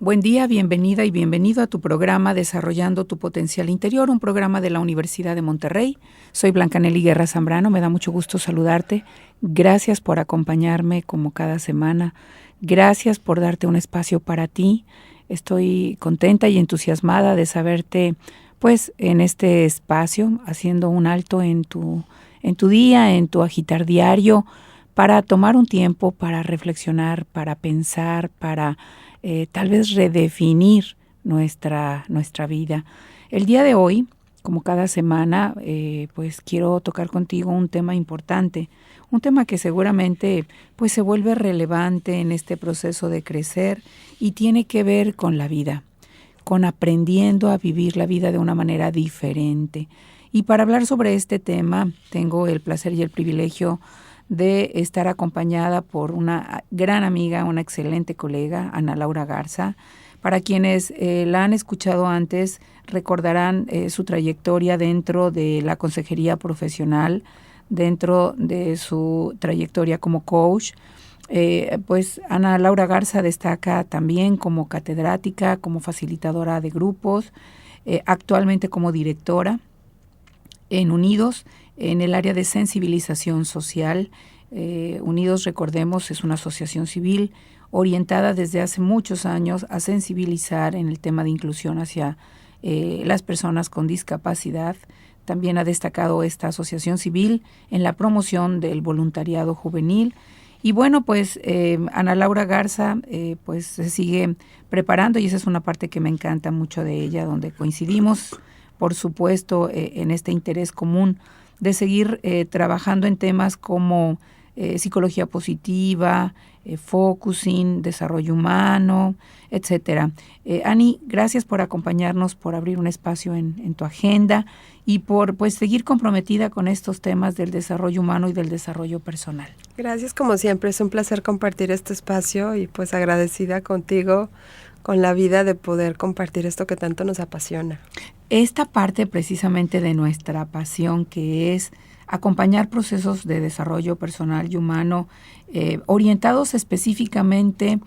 Buen día, bienvenida y bienvenido a tu programa Desarrollando tu Potencial Interior, un programa de la Universidad de Monterrey. Soy Blanca Nelly Guerra Zambrano, me da mucho gusto saludarte. Gracias por acompañarme como cada semana. Gracias por darte un espacio para ti. Estoy contenta y entusiasmada de saberte pues en este espacio, haciendo un alto en tu día, en tu agitar diario, para tomar un tiempo para reflexionar, para pensar, para tal vez redefinir nuestra vida. El día de hoy, como cada semana, pues quiero tocar contigo un tema importante, un tema que seguramente pues se vuelve relevante en este proceso de crecer y tiene que ver con la vida, con aprendiendo a vivir la vida de una manera diferente. Y para hablar sobre este tema, tengo el placer y el privilegio de estar acompañada por una gran amiga, una excelente colega, Ana Laura Garza. Para quienes la han escuchado antes, recordarán su trayectoria dentro de la consejería profesional, dentro de su trayectoria como coach. Pues Ana Laura Garza destaca también como catedrática, como facilitadora de grupos, actualmente como directora en Unidos, en el área de sensibilización social. Unidos, recordemos, es una asociación civil orientada desde hace muchos años a sensibilizar en el tema de inclusión hacia las personas con discapacidad. También ha destacado esta asociación civil en la promoción del voluntariado juvenil. Y bueno, pues Ana Laura Garza pues se sigue preparando y esa es una parte que me encanta mucho de ella, donde coincidimos, por supuesto, en este interés común de seguir trabajando en temas como psicología positiva, focusing, desarrollo humano, etcétera. Ani, gracias por acompañarnos, por abrir un espacio en tu agenda y por pues seguir comprometida con estos temas del desarrollo humano y del desarrollo personal. Gracias como siempre, es un placer compartir este espacio y pues agradecida contigo, con la vida, de poder compartir esto que tanto nos apasiona. Esta parte precisamente de nuestra pasión, que es acompañar procesos de desarrollo personal y humano orientados específicamente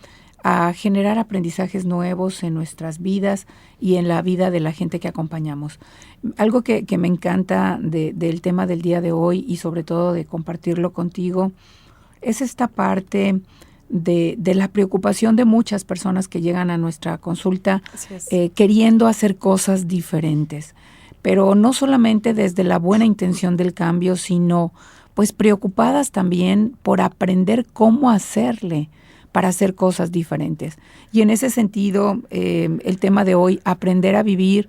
a generar aprendizajes nuevos en nuestras vidas y en la vida de la gente que acompañamos. Algo que me encanta del tema del día de hoy y sobre todo de compartirlo contigo es esta parte de la preocupación de muchas personas que llegan a nuestra consulta queriendo hacer cosas diferentes, pero no solamente desde la buena intención del cambio, sino pues preocupadas también por aprender cómo hacerle para hacer cosas diferentes. Y en ese sentido, el tema de hoy, aprender a vivir,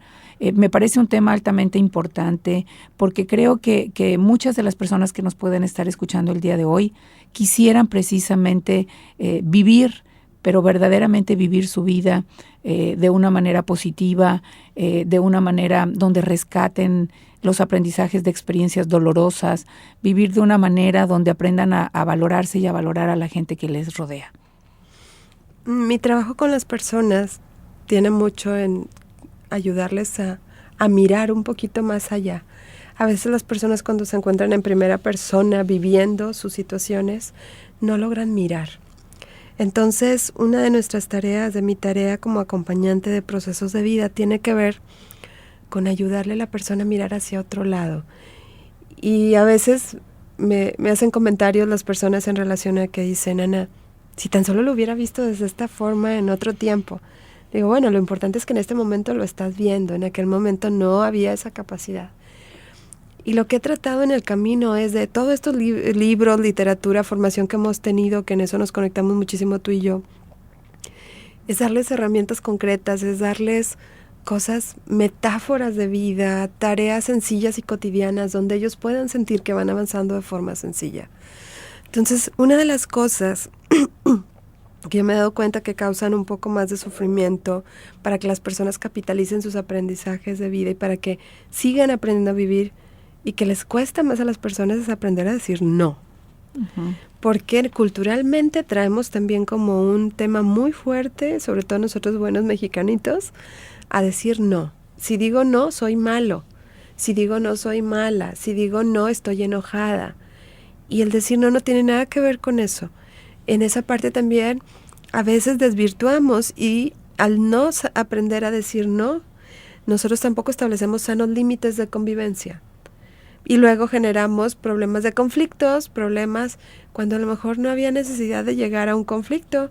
me parece un tema altamente importante porque creo que muchas de las personas que nos pueden estar escuchando el día de hoy quisieran precisamente vivir, pero verdaderamente vivir su vida de una manera positiva, de una manera donde rescaten los aprendizajes de experiencias dolorosas, vivir de una manera donde aprendan a valorarse y a valorar a la gente que les rodea. Mi trabajo con las personas tiene mucho en ayudarles a mirar un poquito más allá. A veces las personas cuando se encuentran en primera persona viviendo sus situaciones no logran mirar. Entonces, una de nuestras tareas, de mi tarea como acompañante de procesos de vida, tiene que ver con ayudarle a la persona a mirar hacia otro lado. Y a veces me hacen comentarios las personas en relación a que dicen, Ana, si tan solo lo hubiera visto desde esta forma en otro tiempo. Digo, bueno, lo importante es que en este momento lo estás viendo, en aquel momento no había esa capacidad. Y lo que he tratado en el camino es de todos estos libros, literatura, formación que hemos tenido, que en eso nos conectamos muchísimo tú y yo, es darles herramientas concretas, es darles cosas, metáforas de vida, tareas sencillas y cotidianas donde ellos puedan sentir que van avanzando de forma sencilla. Entonces, una de las cosas que yo me he dado cuenta que causan un poco más de sufrimiento para que las personas capitalicen sus aprendizajes de vida y para que sigan aprendiendo a vivir y que les cuesta más a las personas es aprender a decir no. Uh-huh. Porque culturalmente traemos también como un tema muy fuerte, sobre todo nosotros buenos mexicanitos, a decir no. Si digo no, soy malo. Si digo no, soy mala. Si digo no, estoy enojada. Y el decir no tiene nada que ver con eso. En esa parte también a veces desvirtuamos y al no aprender a decir no, nosotros tampoco establecemos sanos límites de convivencia. Y luego generamos problemas de conflictos, problemas cuando a lo mejor no había necesidad de llegar a un conflicto.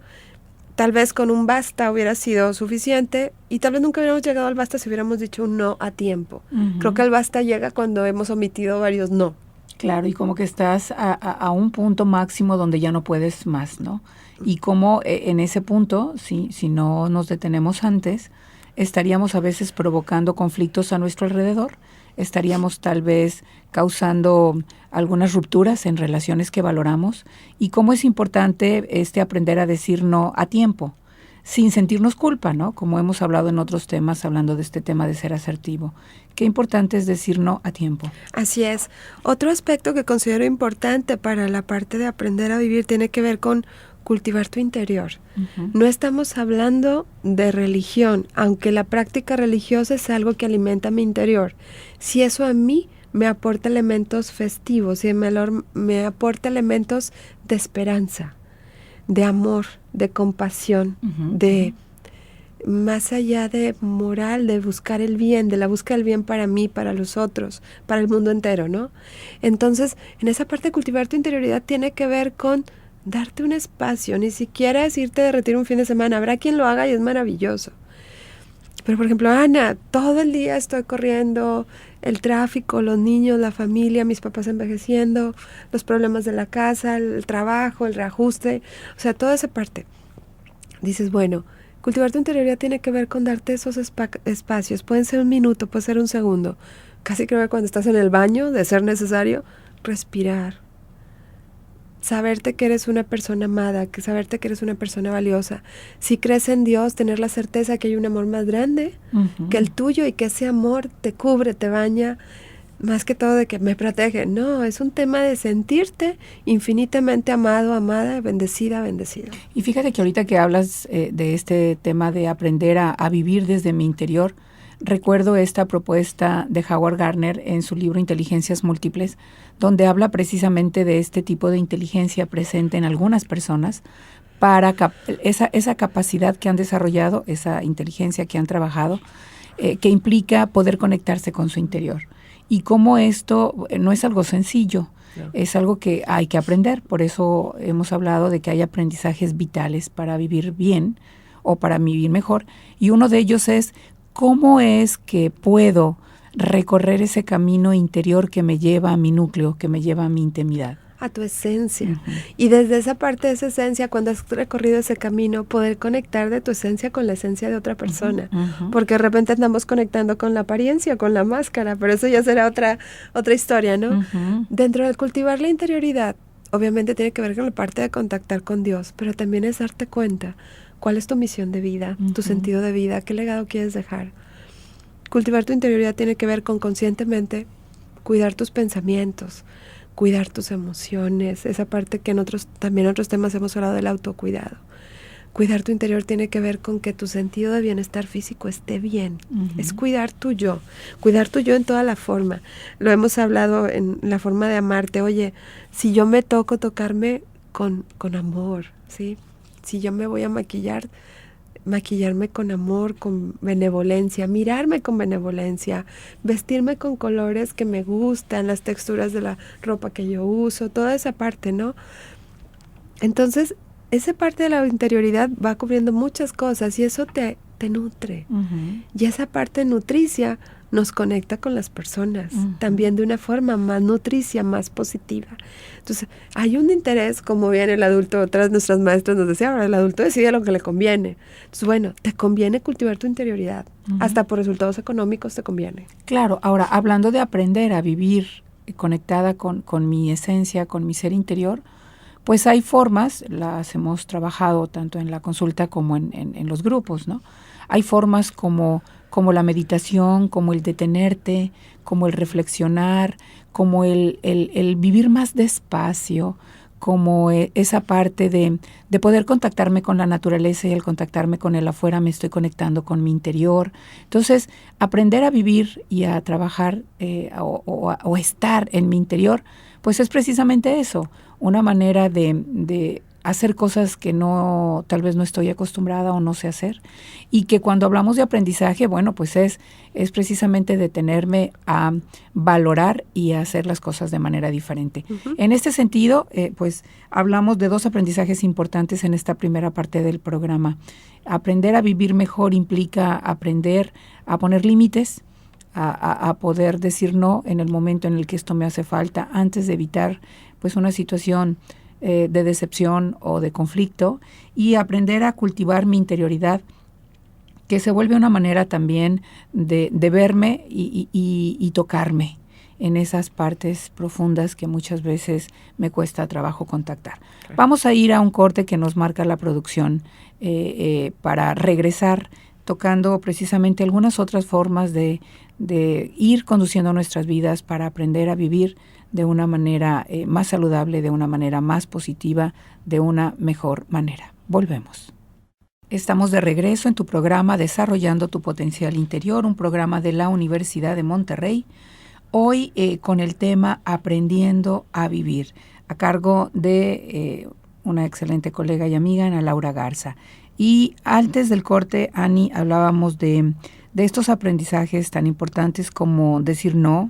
Tal vez con un basta hubiera sido suficiente y tal vez nunca hubiéramos llegado al basta si hubiéramos dicho un no a tiempo. Creo que el basta llega cuando hemos omitido varios no. Claro, y como que estás a un punto máximo donde ya no puedes más, ¿no? Y como en ese punto, si no nos detenemos antes, estaríamos a veces provocando conflictos a nuestro alrededor, estaríamos tal vez causando algunas rupturas en relaciones que valoramos, y cómo es importante aprender a decir no a tiempo, sin sentirnos culpa, ¿no? Como hemos hablado en otros temas, hablando de este tema de ser asertivo. Qué importante es decir no a tiempo. Así es. Otro aspecto que considero importante para la parte de aprender a vivir tiene que ver con cultivar tu interior. Uh-huh. No estamos hablando de religión, aunque la práctica religiosa es algo que alimenta mi interior. Si eso a mí me aporta elementos festivos, si me aporta elementos de esperanza, de amor, de compasión, uh-huh, de más allá de moral, de buscar el bien, de la búsqueda del bien para mí, para los otros, para el mundo entero, ¿no? Entonces, en esa parte de cultivar tu interioridad tiene que ver con darte un espacio, ni siquiera es irte de retiro un fin de semana, habrá quien lo haga y es maravilloso. Pero por ejemplo, Ana, todo el día estoy corriendo, el tráfico, los niños, la familia, mis papás envejeciendo, los problemas de la casa, el trabajo, el reajuste, o sea, toda esa parte. Dices, bueno, cultivar tu interioridad tiene que ver con darte esos espacios, pueden ser un minuto, puede ser un segundo, casi creo que cuando estás en el baño, de ser necesario, respirar. Saberte que eres una persona amada, que saberte que eres una persona valiosa. Si crees en Dios, tener la certeza que hay un amor más grande uh-huh, que el tuyo y que ese amor te cubre, te baña, más que todo de que me protege. No, es un tema de sentirte infinitamente amado, amada, bendecida, bendecido. Y fíjate que ahorita que hablas de este tema de aprender a vivir desde mi interior, recuerdo esta propuesta de Howard Gardner en su libro Inteligencias Múltiples, donde habla precisamente de este tipo de inteligencia presente en algunas personas para esa capacidad que han desarrollado, esa inteligencia que han trabajado, que implica poder conectarse con su interior. Y cómo esto no es algo sencillo, no. Es algo que hay que aprender. Por eso hemos hablado de que hay aprendizajes vitales para vivir bien o para vivir mejor. Y uno de ellos es cómo es que puedo recorrer ese camino interior que me lleva a mi núcleo, que me lleva a mi intimidad. A tu esencia. Uh-huh. Y desde esa parte de esa esencia, cuando has recorrido ese camino, poder conectar de tu esencia con la esencia de otra persona. Uh-huh. Porque de repente andamos conectando con la apariencia, con la máscara, pero eso ya será otra historia, ¿no? Uh-huh. Dentro de cultivar la interioridad, obviamente tiene que ver con la parte de contactar con Dios, pero también es darte cuenta cuál es tu misión de vida, uh-huh, tu sentido de vida, qué legado quieres dejar. Cultivar tu interioridad tiene que ver con conscientemente cuidar tus pensamientos, cuidar tus emociones, esa parte que también en otros temas hemos hablado del autocuidado. Cuidar tu interior tiene que ver con que tu sentido de bienestar físico esté bien. Uh-huh. Es cuidar tu yo en toda la forma. Lo hemos hablado en la forma de amarte. Oye, si yo me tocarme con amor, ¿sí? Si yo me voy a maquillarme con amor, con benevolencia, mirarme con benevolencia, vestirme con colores que me gustan, las texturas de la ropa que yo uso, toda esa parte, ¿no? Entonces, esa parte de la interioridad va cubriendo muchas cosas y eso te nutre. Uh-huh. Y esa parte nutricia nos conecta con las personas, uh-huh, también de una forma más nutricia, más positiva. Entonces, hay un interés, como bien el adulto, otras nuestras maestras nos decían, ahora el adulto decide lo que le conviene. Entonces, bueno, te conviene cultivar tu interioridad, uh-huh, hasta por resultados económicos te conviene. Claro, ahora, hablando de aprender a vivir conectada con mi esencia, con mi ser interior, pues hay formas, las hemos trabajado tanto en la consulta como en los grupos, ¿no? Hay formas como la meditación, como el detenerte, como el reflexionar, como el vivir más despacio, como esa parte de poder contactarme con la naturaleza y el contactarme con el afuera, me estoy conectando con mi interior. Entonces, aprender a vivir y a trabajar o estar en mi interior, pues es precisamente eso, una manera de hacer cosas que tal vez no estoy acostumbrada o no sé hacer. Y que cuando hablamos de aprendizaje, bueno, pues es precisamente detenerme a valorar y a hacer las cosas de manera diferente. Uh-huh. En este sentido, pues hablamos de 2 aprendizajes importantes en esta primera parte del programa. Aprender a vivir mejor implica aprender a poner límites, a poder decir no en el momento en el que esto me hace falta, antes de evitar pues una situación de decepción o de conflicto, y aprender a cultivar mi interioridad, que se vuelve una manera también de verme y tocarme en esas partes profundas que muchas veces me cuesta trabajo contactar. Okay. Vamos a ir a un corte que nos marca la producción para regresar tocando precisamente algunas otras formas de ir conduciendo nuestras vidas para aprender a vivir de una manera más saludable, de una manera más positiva, de una mejor manera. Volvemos. Estamos de regreso en tu programa Desarrollando tu Potencial Interior, un programa de la Universidad de Monterrey, hoy con el tema Aprendiendo a Vivir, a cargo de una excelente colega y amiga, Ana Laura Garza. Y antes del corte, Ani, hablábamos de estos aprendizajes tan importantes como decir no,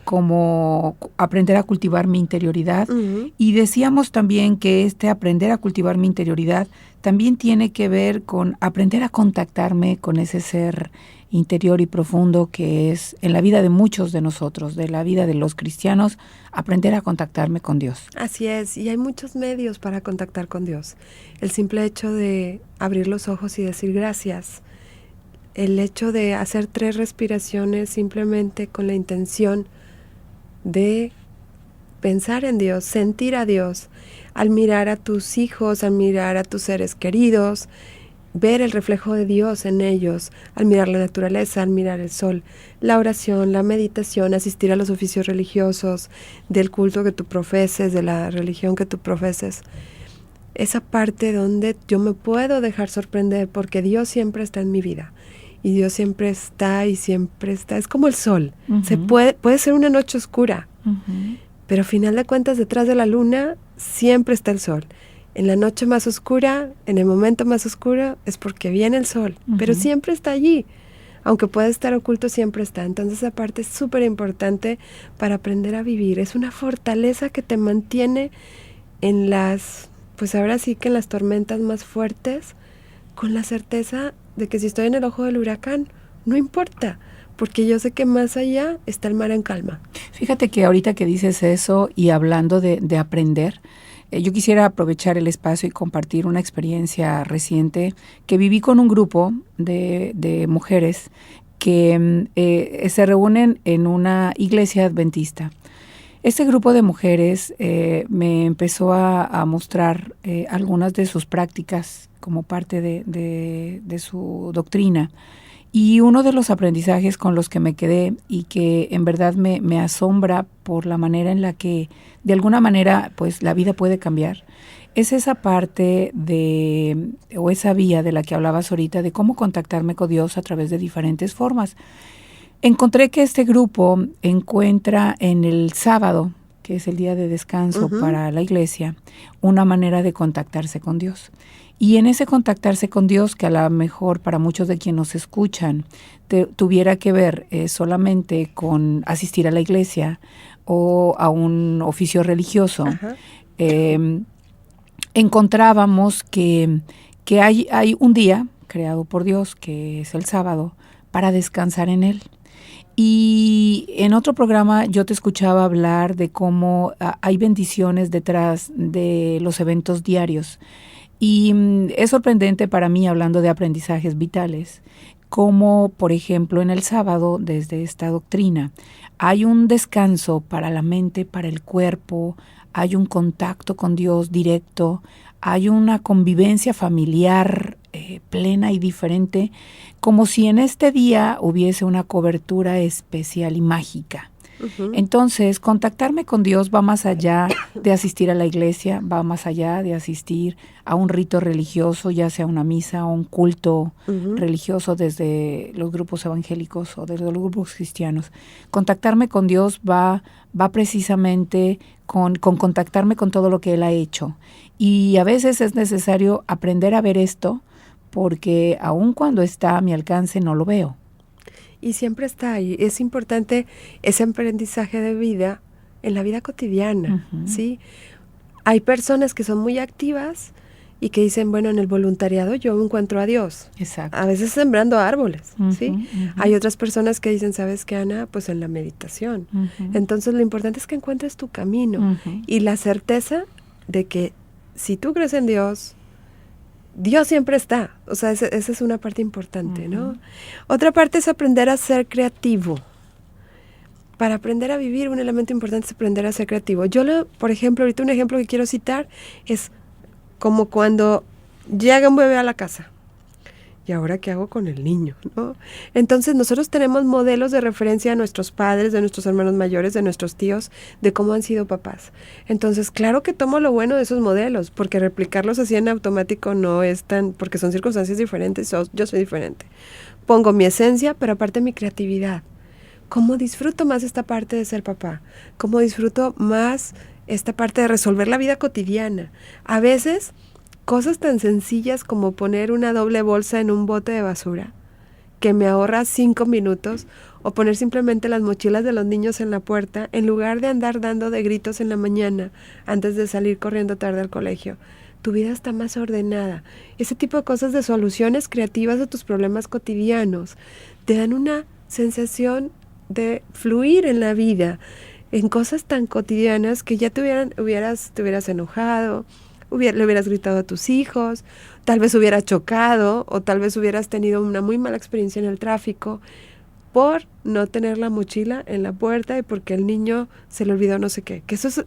como aprender a cultivar mi interioridad. Uh-huh. Y decíamos también que aprender a cultivar mi interioridad también tiene que ver con aprender a contactarme con ese ser interior y profundo que es en la vida de muchos de nosotros, de la vida de los cristianos, aprender a contactarme con Dios. Así es, y hay muchos medios para contactar con Dios. El simple hecho de abrir los ojos y decir gracias, el hecho de hacer 3 respiraciones simplemente con la intención de pensar en Dios, sentir a Dios, al mirar a tus hijos, al mirar a tus seres queridos, ver el reflejo de Dios en ellos, al mirar la naturaleza, al mirar el sol, la oración, la meditación, asistir a los oficios religiosos, del culto que tú profeses, de la religión que tú profeses. Esa parte donde yo me puedo dejar sorprender porque Dios siempre está en mi vida. Y Dios siempre está y siempre está. Es como el sol. Uh-huh. Puede ser una noche oscura, uh-huh, pero al final de cuentas detrás de la luna siempre está el sol. En la noche más oscura, en el momento más oscuro, es porque viene el sol, uh-huh, pero siempre está allí. Aunque pueda estar oculto, siempre está. Entonces esa parte es súper importante para aprender a vivir. Es una fortaleza que te mantiene en pues ahora sí que en las tormentas más fuertes, con la certeza de que si estoy en el ojo del huracán, no importa, porque yo sé que más allá está el mar en calma. Fíjate que ahorita que dices eso y hablando de aprender, yo quisiera aprovechar el espacio y compartir una experiencia reciente que viví con un grupo de mujeres que se reúnen en una iglesia adventista. Este grupo de mujeres me empezó a mostrar algunas de sus prácticas como parte de su doctrina. Y uno de los aprendizajes con los que me quedé y que en verdad me asombra por la manera en la que de alguna manera pues la vida puede cambiar, es esa parte o esa vía de la que hablabas ahorita de cómo contactarme con Dios a través de diferentes formas. Encontré que este grupo encuentra en el sábado, que es el día de descanso, uh-huh, para la iglesia, una manera de contactarse con Dios. Y en ese contactarse con Dios, que a lo mejor para muchos de quienes nos escuchan tuviera que ver solamente con asistir a la iglesia o a un oficio religioso, uh-huh, encontrábamos que hay un día creado por Dios, que es el sábado, para descansar en él. Y en otro programa yo te escuchaba hablar de cómo hay bendiciones detrás de los eventos diarios. Y es sorprendente para mí, hablando de aprendizajes vitales, como por ejemplo en el sábado, desde esta doctrina, hay un descanso para la mente, para el cuerpo, hay un contacto con Dios directo, hay una convivencia familiar plena y diferente, como si en este día hubiese una cobertura especial y mágica. Ujú. Entonces, contactarme con Dios va más allá de asistir a la iglesia, va más allá de asistir a un rito religioso, ya sea una misa o un culto Ujú. religioso desde los grupos evangélicos o desde los grupos cristianos. Contactarme con Dios va precisamente con contactarme con todo lo que Él ha hecho. Y a veces es necesario aprender a ver esto porque aun cuando está a mi alcance no lo veo. Y siempre está ahí. Es importante ese aprendizaje de vida en la vida cotidiana, Ujú. ¿sí? Hay personas que son muy activas y que dicen, bueno, en el voluntariado yo encuentro a Dios. Exacto. A veces sembrando árboles, ¿sí? Ujú, ujú. Hay otras personas que dicen, ¿sabes qué, Ana? Pues en la meditación. Ujú. Entonces lo importante es que encuentres tu camino Ujú. y la certeza de que si tú crees en Dios, Dios siempre está. O sea, esa es una parte importante, ¿no? Ujú. Otra parte es aprender a ser creativo. Para aprender a vivir, un elemento importante es aprender a ser creativo. Por ejemplo, ahorita un ejemplo que quiero citar es como cuando llega un bebé a la casa. ¿Y ahora qué hago con el niño? ¿No? Entonces nosotros tenemos modelos de referencia de nuestros padres, de nuestros hermanos mayores, de nuestros tíos, de cómo han sido papás. Entonces, claro que tomo lo bueno de esos modelos, porque replicarlos así en automático no es tan, porque son circunstancias diferentes, yo soy diferente. Pongo mi esencia, pero aparte mi creatividad. ¿Cómo disfruto más esta parte de ser papá? ¿Cómo disfruto más esta parte de resolver la vida cotidiana? A veces, cosas tan sencillas como poner una doble bolsa en un bote de basura, que me ahorra 5 minutos, o poner simplemente las mochilas de los niños en la puerta, en lugar de andar dando de gritos en la mañana antes de salir corriendo tarde al colegio. Tu vida está más ordenada. Ese tipo de cosas, de soluciones creativas a tus problemas cotidianos, te dan una sensación de fluir en la vida, en cosas tan cotidianas que ya te hubieras enojado, le hubieras gritado a tus hijos, tal vez hubieras chocado o tal vez hubieras tenido una muy mala experiencia en el tráfico por no tener la mochila en la puerta y porque el niño se le olvidó no sé qué. Que eso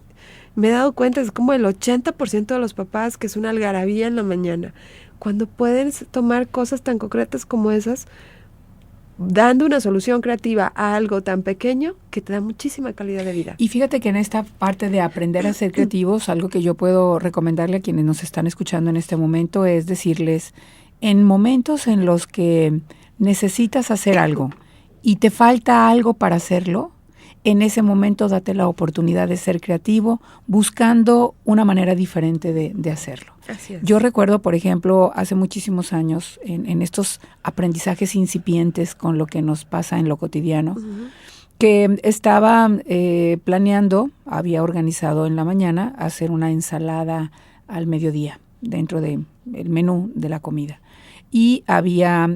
me he dado cuenta, es como el 80% de los papás que es una algarabía en la mañana. Cuando pueden tomar cosas tan concretas como esas, dando una solución creativa a algo tan pequeño que te da muchísima calidad de vida. Y fíjate que en esta parte de aprender a ser creativos, algo que yo puedo recomendarle a quienes nos están escuchando en este momento es decirles, en momentos en los que necesitas hacer algo y te falta algo para hacerlo, en ese momento date la oportunidad de ser creativo buscando una manera diferente de hacerlo. Así es. Yo recuerdo, por ejemplo, hace muchísimos años, en estos aprendizajes incipientes con lo que nos pasa en lo cotidiano, que estaba planeando, había organizado en la mañana hacer una ensalada al mediodía dentro del menú de la comida. Y había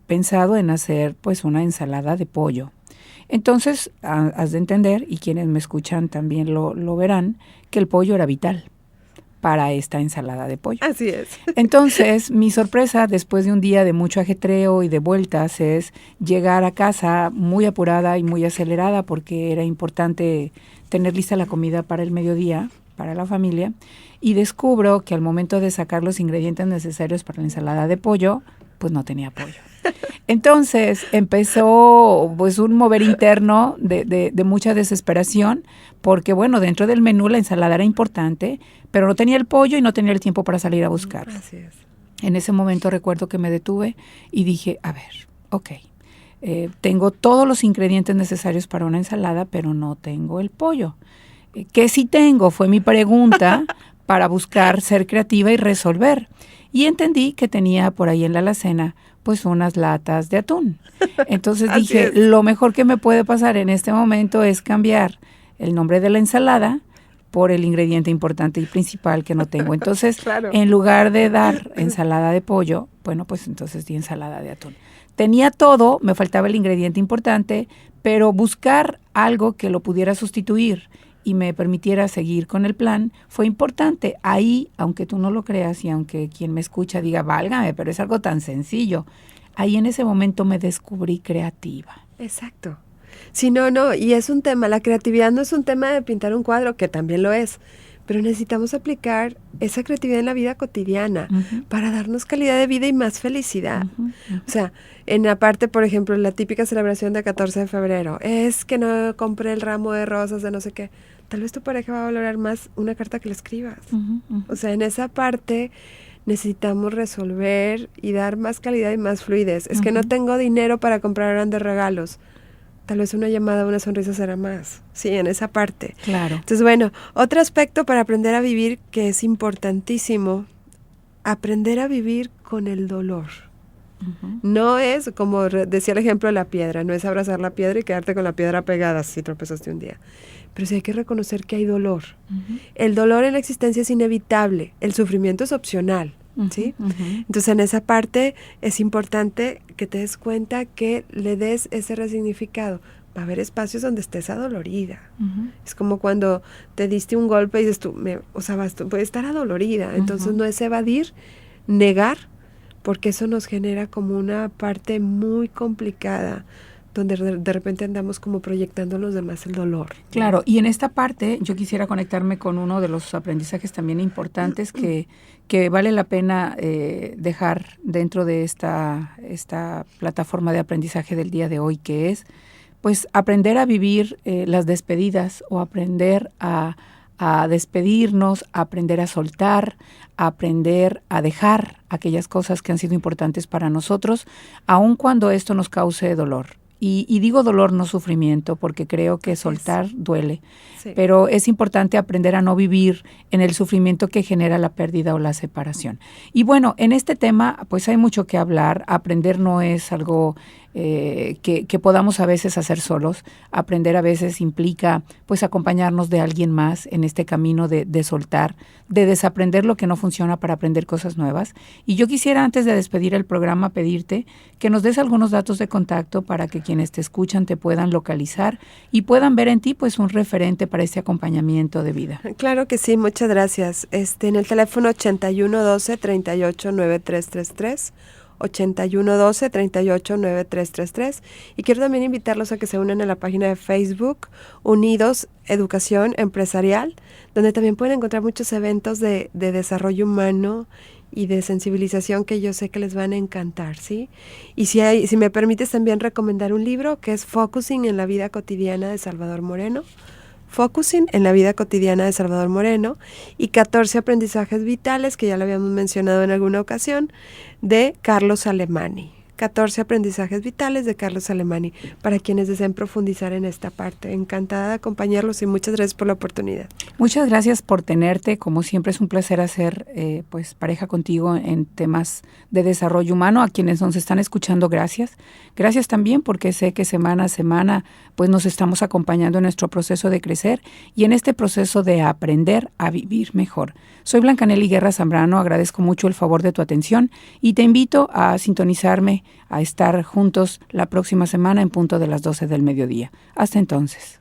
pensado en hacer pues una ensalada de pollo. Entonces, has de entender, y quienes me escuchan también lo verán, que el pollo era vital para esta ensalada de pollo. Así es. Entonces, mi sorpresa después de un día de mucho ajetreo y de vueltas es llegar a casa muy apurada y muy acelerada porque era importante tener lista la comida para el mediodía, para la familia, y descubro que al momento de sacar los ingredientes necesarios para la ensalada de pollo, pues no tenía pollo. Entonces empezó pues un mover interno de mucha desesperación porque bueno, dentro del menú la ensalada era importante, pero no tenía el pollo y no tenía el tiempo para salir a buscarlo. Así es. En ese momento recuerdo que me detuve y dije, a ver, ok, tengo todos los ingredientes necesarios para una ensalada, pero no tengo el pollo. ¿Qué sí tengo? Fue mi pregunta para buscar ser creativa y resolver. Y entendí que tenía por ahí en la alacena pues unas latas de atún. Entonces dije, lo mejor que me puede pasar en este momento es cambiar el nombre de la ensalada por el ingrediente importante y principal que no tengo. Entonces, Claro. En lugar de dar ensalada de pollo, bueno, pues entonces di ensalada de atún. Tenía todo, me faltaba el ingrediente importante, pero buscar algo que lo pudiera sustituir y me permitiera seguir con el plan, fue importante. Ahí, aunque tú no lo creas y aunque quien me escucha diga, válgame, pero es algo tan sencillo, ahí en ese momento me descubrí creativa. Exacto. Sí, no, y es un tema, la creatividad no es un tema de pintar un cuadro, que también lo es, pero necesitamos aplicar esa creatividad en la vida cotidiana para darnos calidad de vida y más felicidad. O sea, en la parte, por ejemplo, la típica celebración del 14 de febrero, es que no compré el ramo de rosas de no sé qué. Tal vez tu pareja va a valorar más una carta que le escribas. O sea, en esa parte necesitamos resolver y dar más calidad y más fluidez. Es que no tengo dinero para comprar grandes regalos. Tal vez una llamada, una sonrisa será más. Sí, en esa parte. Claro. Entonces, bueno, otro aspecto para aprender a vivir que es importantísimo, aprender a vivir con el dolor. No es, como decía el ejemplo de la piedra, no es abrazar la piedra y quedarte con la piedra pegada si tropezaste un día. Pero sí hay que reconocer que hay dolor. El dolor en la existencia es inevitable, el sufrimiento es opcional. ¿Sí? Entonces en esa parte es importante que te des cuenta que le des ese resignificado. Va a haber espacios donde estés adolorida. Es como cuando te diste un golpe y dices tú, puedes estar adolorida. Entonces no es evadir, negar, porque eso nos genera como una parte muy complicada, donde de repente andamos como proyectando a los demás el dolor. Claro, y en esta parte yo quisiera conectarme con uno de los aprendizajes también importantes que vale la pena dejar dentro de esta plataforma de aprendizaje del día de hoy, que es pues aprender a vivir las despedidas o aprender a despedirnos, a aprender a soltar, a aprender a dejar aquellas cosas que han sido importantes para nosotros, aun cuando esto nos cause dolor. Y digo dolor, no sufrimiento, porque creo que soltar duele. Sí. Pero es importante aprender a no vivir en el sufrimiento que genera la pérdida o la separación. Y bueno, en este tema pues hay mucho que hablar. Aprender no es algo que podamos a veces hacer solos. Aprender a veces implica pues acompañarnos de alguien más en este camino de soltar, de desaprender lo que no funciona para aprender cosas nuevas. Y yo quisiera, antes de despedir el programa, pedirte que nos des algunos datos de contacto para que quienes te escuchan te puedan localizar y puedan ver en ti pues un referente para este acompañamiento de vida. Claro que sí, muchas gracias. En el teléfono 8112-389333, 8112-389333, y quiero también invitarlos a que se unan a la página de Facebook Unidos Educación Empresarial, donde también pueden encontrar muchos eventos de desarrollo humano y de sensibilización que yo sé que les van a encantar, ¿sí? Y si me permites también recomendar un libro que es Focusing en la vida cotidiana de Salvador Moreno, Focusing en la vida cotidiana de Salvador Moreno, y 14 aprendizajes vitales, que ya lo habíamos mencionado en alguna ocasión, de Carlos Alemany. 14 aprendizajes vitales de Carlos Alemany, para quienes deseen profundizar en esta parte. Encantada de acompañarlos y muchas gracias por la oportunidad. Muchas gracias por tenerte. Como siempre es un placer hacer pues pareja contigo en temas de desarrollo humano. A quienes nos están escuchando, gracias. Gracias también porque sé que semana a semana pues nos estamos acompañando en nuestro proceso de crecer y en este proceso de aprender a vivir mejor. Soy Blancanely Guerra Zambrano, agradezco mucho el favor de tu atención y te invito a sintonizarme, a estar juntos la próxima semana en punto de las 12 del mediodía. Hasta entonces.